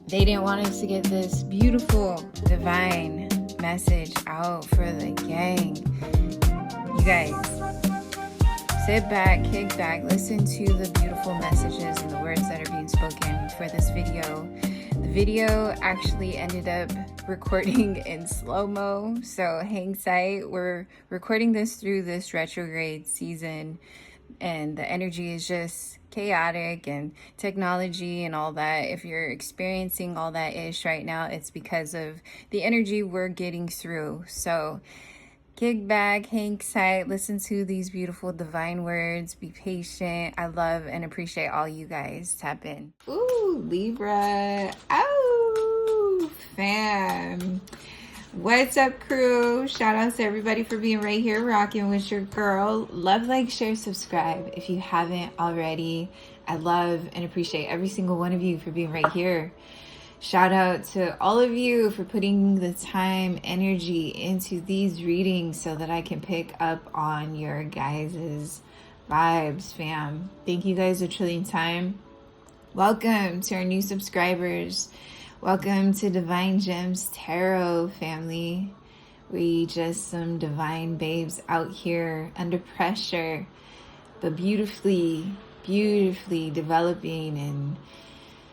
They didn't want us to get this beautiful, divine message out for the gang. You guys, sit back, kick back, listen to the beautiful messages and the words that are being spoken for this video. The video actually ended up recording in slow-mo, so hang tight. We're recording this through this retrograde season, and the energy is just chaotic, and technology and all that. If you're experiencing all that ish right now, it's because of the energy we're getting through. So kick back, hang tight, listen to these beautiful divine words, be patient. I love and appreciate all you guys. Tap in. Ooh, Libra. Oh, fam. What's up, crew? Shout out to everybody for being right here rocking with your girl. Love, like, share, subscribe if you haven't already. I love and appreciate every single one of you for being right here. Shout out to all of you for putting the time, energy into these readings so that I can pick up on your guys' vibes, fam. Thank you guys a trillion time. Welcome to our new subscribers. Welcome to Divine Gems Tarot, family. We just some divine babes out here under pressure, but beautifully developing and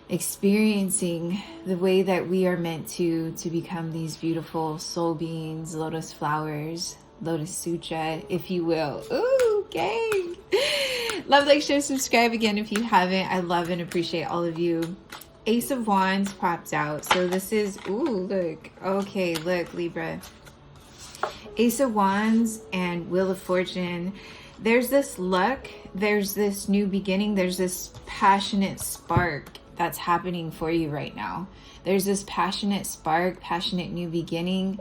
experiencing the way that we are meant to become these beautiful soul beings, lotus flowers, lotus sutra, if you will. Ooh, gang. Love, like, share, subscribe again if you haven't. I love and appreciate all of you. Ace of Wands popped out. So this is, ooh, look. Okay, look, Libra. Ace of Wands and Wheel of Fortune. There's this luck. There's this new beginning. There's this passionate spark that's happening for you right now. There's this passionate spark, passionate new beginning.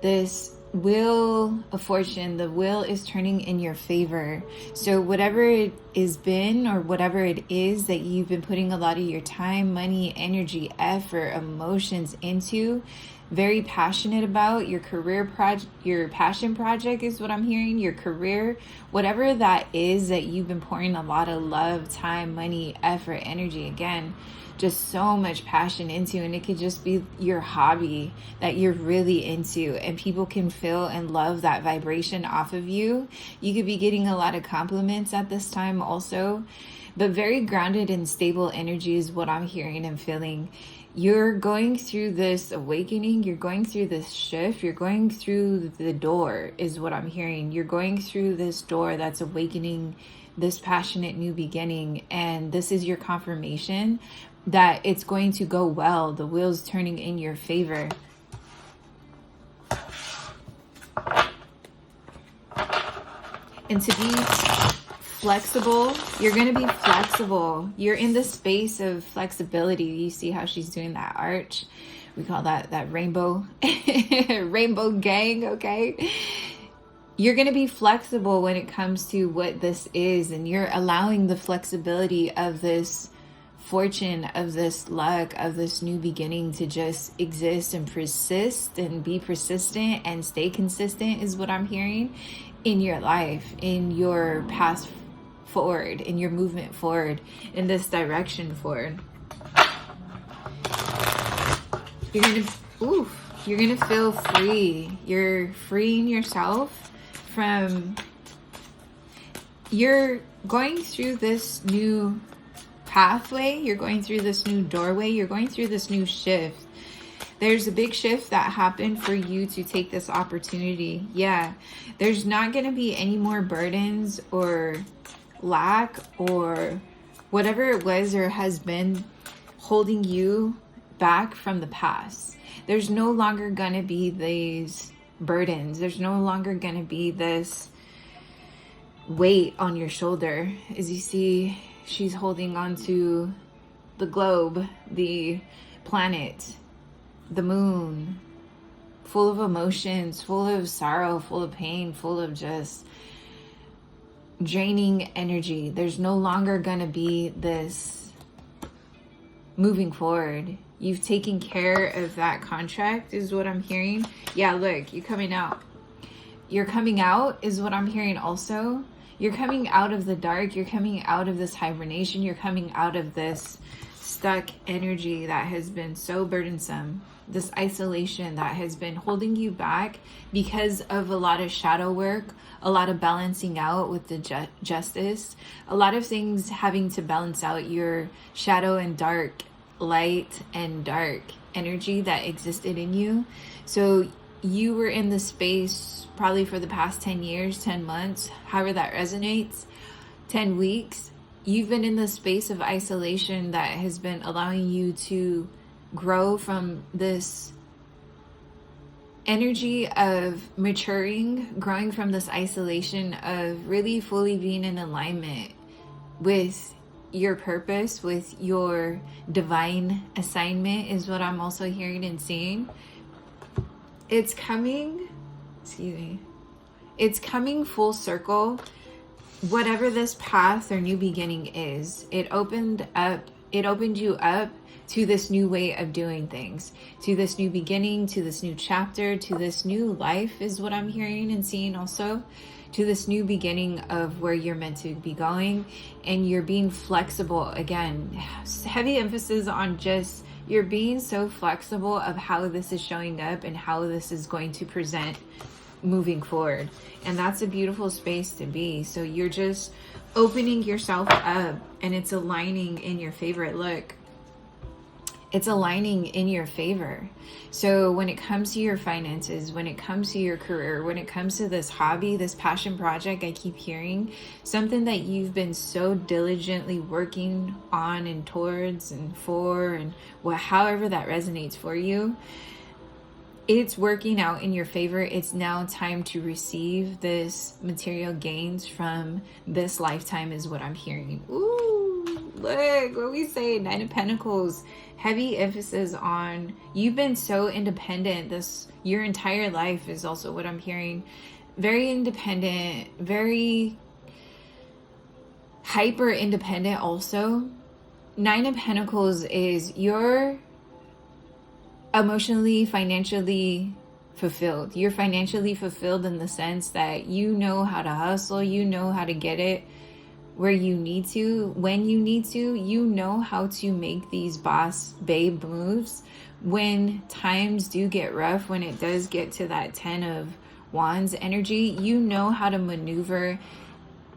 This Wheel of Fortune, the wheel is turning in your favor. So whatever it has been or whatever it is that you've been putting a lot of your time, money, energy, effort, emotions into, very passionate about, your career project, your passion project is what I'm hearing, your career, whatever that is that you've been pouring a lot of love, time, money, effort, energy, again, just so much passion into, and it could just be your hobby that you're really into, and people can feel and love that vibration off of you. You could be getting a lot of compliments at this time also, but very grounded and stable energy is what I'm hearing and feeling. You're going through this awakening, you're going through this shift, you're going through the door is what I'm hearing. You're going through this door that's awakening, this passionate new beginning, and this is your confirmation that it's going to go well. The wheel's turning in your favor. And to be flexible, you're going to be flexible. You're in the space of flexibility. You see how she's doing that arch? We call that rainbow, rainbow gang, okay? You're going to be flexible when it comes to what this is, and you're allowing the flexibility of this fortune, of this luck, of this new beginning to just exist and persist and be persistent and stay consistent is what I'm hearing in your life, in your path forward, in your movement forward, in this direction forward. You're gonna feel free. You're freeing yourself from, you're going through this new pathway, you're going through this new doorway, you're going through this new shift. There's a big shift that happened for you to take this opportunity. Yeah, there's not going to be any more burdens or lack or whatever it was or has been holding you back from the past. There's no longer going to be these burdens. There's no longer going to be this weight on your shoulder. As you see, she's holding on to the globe, the planet, the moon, full of emotions, full of sorrow, full of pain, full of just draining energy. There's no longer going to be this moving forward. You've taken care of that contract is what I'm hearing. Yeah, look, you're coming out. You're coming out is what I'm hearing also. You're coming out of the dark. You're coming out of this hibernation. You're coming out of this stuck energy that has been so burdensome, this isolation that has been holding you back because of a lot of shadow work, a lot of balancing out with the justice, a lot of things having to balance out your shadow and dark, light and dark energy that existed in you. So you were in the space probably for the past 10 years, 10 months, however that resonates, 10 weeks. You've been in the space of isolation that has been allowing you to grow from this energy of maturing, growing from this isolation of really fully being in alignment with your purpose, with your divine assignment, is what I'm also hearing and seeing. It's coming, it's coming full circle. Whatever this path or new beginning is, it opened you up to this new way of doing things, to this new beginning, to this new chapter, to this new life, is what I'm hearing and seeing also, to this new beginning of where you're meant to be going. And you're being flexible again. Heavy emphasis on just you're being so flexible of how this is showing up and how this is going to present moving forward. And that's a beautiful space to be. So you're just opening yourself up, and it's aligning in your favorite look. It's aligning in your favor. So when it comes to your finances, when it comes to your career, when it comes to this hobby, this passion project, I keep hearing something that you've been so diligently working on and towards and for, and however that resonates for you, it's working out in your favor. It's now time to receive this material gains from this lifetime, is what I'm hearing. Ooh, look what we say, 9 of Pentacles. Heavy emphasis on you've been so independent your entire life, is also what I'm hearing. Very independent, very hyper independent also. 9 of Pentacles is you're emotionally, financially fulfilled. You're financially fulfilled in the sense that you know how to hustle, you know how to get it where you need to, when you need to, you know how to make these boss babe moves when times do get rough, when it does get to that 10 of Wands energy. You know how to maneuver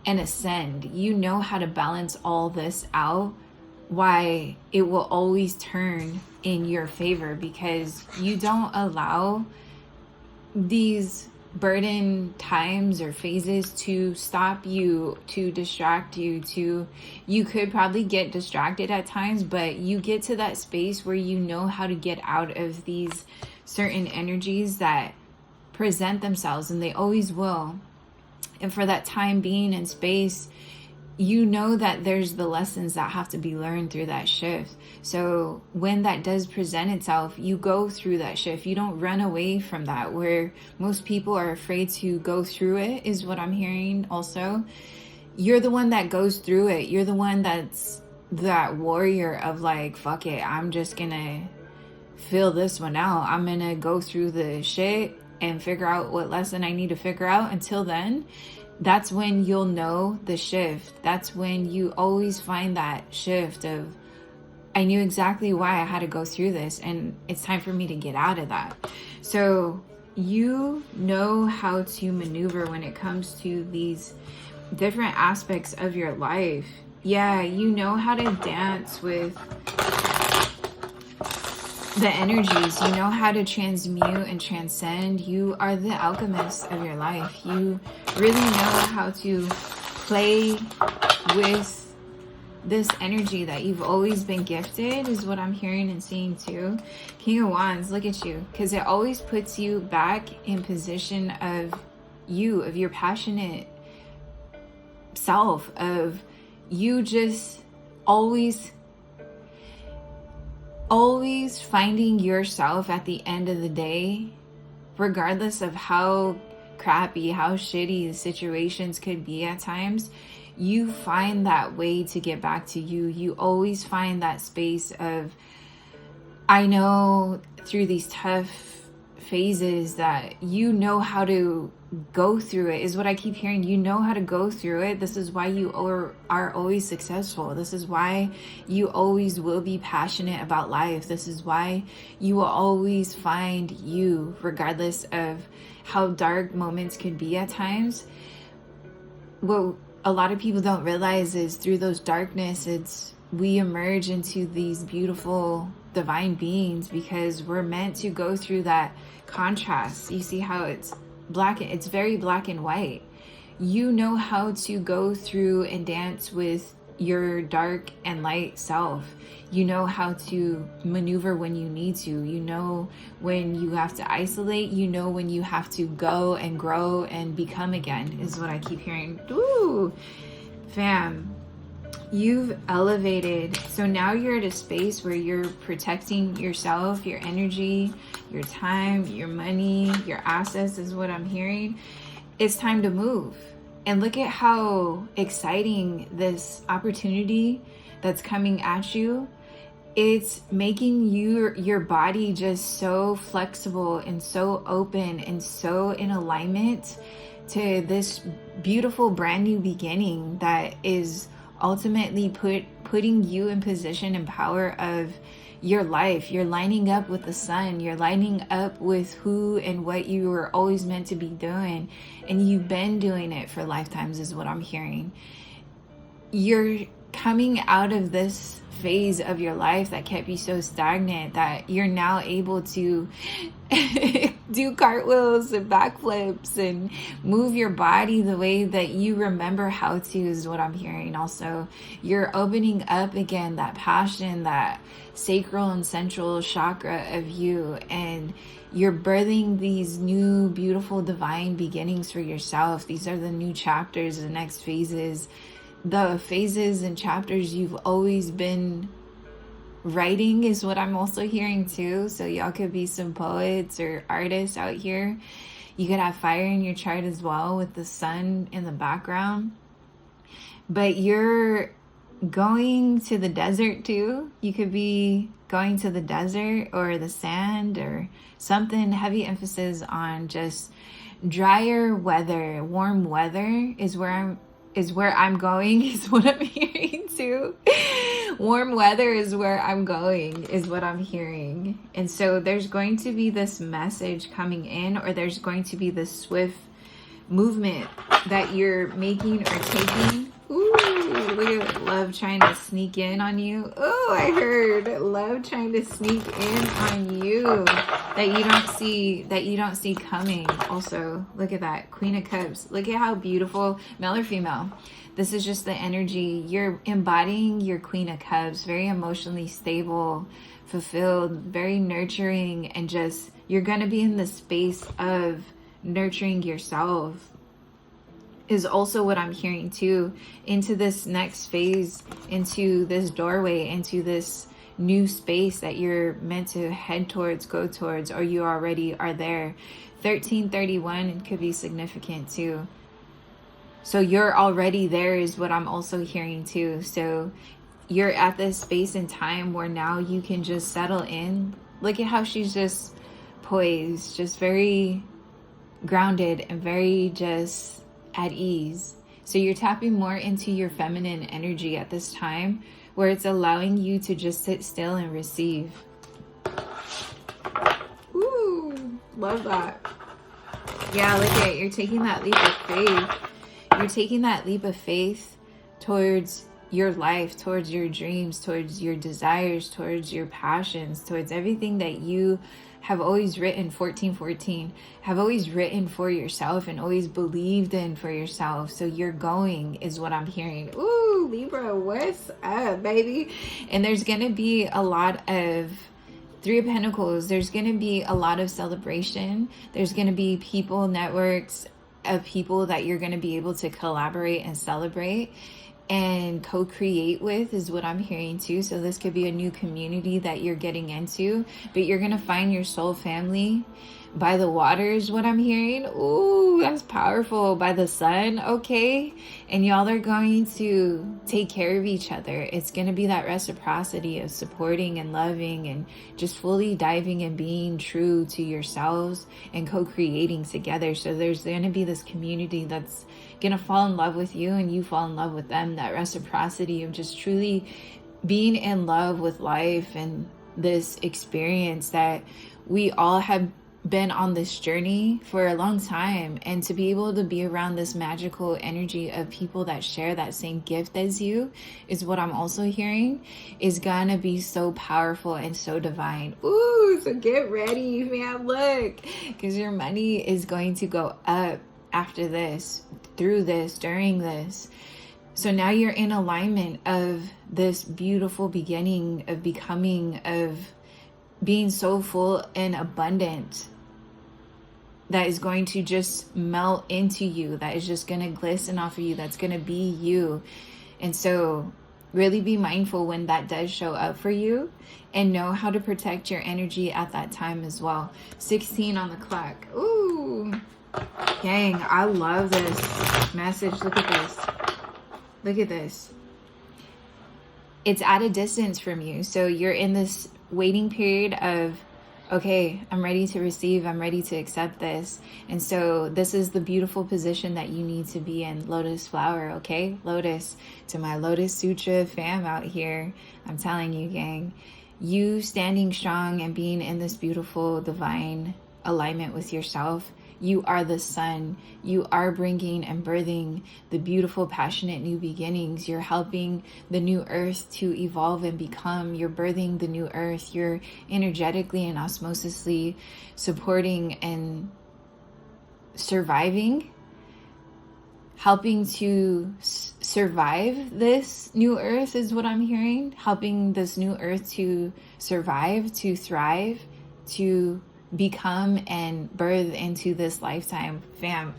and ascend. You know how to balance all this out, why it will always turn in your favor, because you don't allow these burden times or phases to stop you, to distract you. You could probably get distracted at times, but you get to that space where you know how to get out of these certain energies that present themselves, and they always will. And for that time being in space, you know that there's the lessons that have to be learned through that shift. So when that does present itself, you go through that shift. You don't run away from that, where most people are afraid to go through it, is what I'm hearing also. You're the one that goes through it. You're the one that's that warrior of like, fuck it, I'm just gonna feel this one out. I'm gonna go through the shit and figure out what lesson I need to figure out. Until then, that's when you'll know the shift. That's when you always find that shift of, I knew exactly why I had to go through this, and it's time for me to get out of that. So you know how to maneuver when it comes to these different aspects of your life. Yeah, you know how to dance with the energies. You know how to transmute and transcend. You are the alchemist of your life. You really know how to play with this energy that you've always been gifted, is what I'm hearing and seeing too. King of Wands, look at you, because it always puts you back in position of you, of your passionate self, of you just always finding yourself at the end of the day, regardless of how crappy, how shitty the situations could be at times. You find that way to get back to you. You always find that space of, I know through these tough phases that you know how to go through it, is what I keep hearing. You know how to go through it. This is why you are always successful. This is why you always will be passionate about life. This is why you will always find you, regardless of how dark moments can be at times. What a lot of people don't realize is through those darkness, we emerge into these beautiful divine beings, because we're meant to go through that contrast. You see how it's it's very black and white. You know how to go through and dance with your dark and light self. You know how to maneuver when you need to. You know when you have to isolate. You know when you have to go and grow and become again, is what I keep hearing. Ooh, fam. You've elevated. So now you're at a space where you're protecting yourself, your energy, your time, your money, your assets, is what I'm hearing. It's time to move. And look at how exciting this opportunity that's coming at you. It's making your body just so flexible and so open and so in alignment to this beautiful brand new beginning that is ultimately putting you in position and power of your life. You're lining up with the sun. You're lining up with who and what you were always meant to be doing. And you've been doing it for lifetimes, is what I'm hearing. You're coming out of this phase of your life that kept you so stagnant, that you're now able to do cartwheels and backflips and move your body the way that you remember how to, is what I'm hearing. Also, you're opening up again that passion, that sacral and central chakra of you, and you're birthing these new beautiful divine beginnings for yourself. These are the new chapters, the next phases, the phases and chapters you've always been writing, is what I'm also hearing too. So y'all could be some poets or artists out here. You could have fire in your chart as well, with the sun in the background. But you're going to the desert too. You could be going to the desert or the sand or something. Heavy emphasis on just drier weather. Warm weather is where I'm going, is what I'm hearing too. Warm weather is where I'm going, is what I'm hearing. And so there's going to be this message coming in, or there's going to be this swift movement that you're making or taking. Ooh, look at love trying to sneak in on you. Oh, I heard love trying to sneak in on you that you don't see coming. Also, look at that Queen of Cups. Look at how beautiful, male or female. This is just the energy. You're embodying your Queen of Cups, very emotionally stable, fulfilled, very nurturing, and just you're going to be in the space of nurturing yourself, is also what I'm hearing too, into this next phase, into this doorway, into this new space that you're meant to head towards, go towards, or you already are there. 1331 could be significant too. So you're already there, is what I'm also hearing too. So you're at this space and time where now you can just settle in. Look at how she's just poised, just very grounded and very just at ease. So you're tapping more into your feminine energy at this time, where it's allowing you to just sit still and receive. Ooh, love that. Yeah, look at it. You're taking that leap of faith. You're taking that leap of faith towards your life, towards your dreams, towards your desires, towards your passions, towards everything that you have always written, 1414, have always written for yourself and always believed in for yourself. So you're going, is what I'm hearing. Ooh, Libra, what's up, baby? And there's going to be a lot of Three of Pentacles. There's going to be a lot of celebration. There's going to be people, networks of people that you're going to be able to collaborate and celebrate and co-create with, is what I'm hearing too. So this could be a new community that you're getting into, but you're going to find your soul family By the water is what I'm hearing. Ooh, that's powerful. By the sun, okay? And y'all are going to take care of each other. It's going to be that reciprocity of supporting and loving and just fully diving and being true to yourselves and co-creating together. So there's going to be this community that's going to fall in love with you and you fall in love with them. That reciprocity of just truly being in love with life and this experience that we all have been on this journey for a long time, and to be able to be around this magical energy of people that share that same gift as you is what I'm also hearing is gonna be so powerful and so divine. Ooh, so get ready, man. Look, because your money is going to go up after this, through this, during this. So now you're in alignment of this beautiful beginning of becoming, of being so full and abundant that is going to just melt into you, that is just going to glisten off of you, that's going to be you. And so really be mindful when that does show up for you and know how to protect your energy at that time as well. 16 on the clock. Ooh, dang, I love this message. Look at this. Look at this. It's at a distance from you. So you're in this waiting period of, okay, I'm ready to receive, I'm ready to accept this. And so this is the beautiful position that you need to be in, Lotus flower, okay? Lotus, to my Lotus Sutra fam out here, I'm telling you, gang, you standing strong and being in this beautiful divine alignment with yourself. You are the sun. You are bringing and birthing the beautiful, passionate new beginnings. You're helping the new earth to evolve and become. You're birthing the new earth. You're energetically and osmosisly supporting and surviving, helping to survive this new earth is what I'm hearing. Helping this new earth to survive, to thrive, to become and birth into this lifetime. Fam,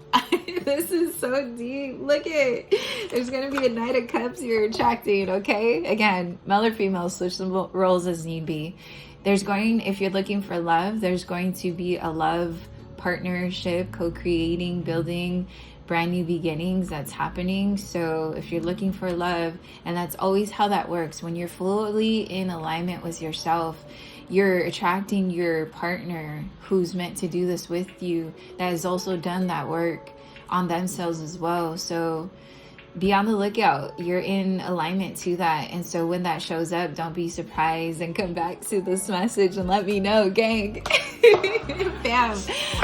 this is so deep. Look at, there's gonna be a Knight of Cups you're attracting, okay? Again, male or female, switch the roles as need be. There's going, if you're looking for love, there's going to be a love partnership, co-creating, building brand new beginnings that's happening. So if you're looking for love, and that's always how that works, when you're fully in alignment with yourself, you're attracting your partner who's meant to do this with you, that has also done that work on themselves as well. So be on the lookout. You're in alignment to that. And so when that shows up, don't be surprised and come back to this message and let me know, gang. Bam.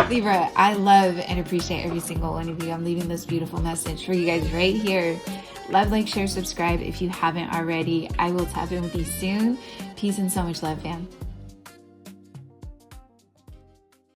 Libra, I love and appreciate every single one of you. I'm leaving this beautiful message for you guys right here. Love, like, share, subscribe if you haven't already. I will tap in with you soon. Peace and so much love, fam.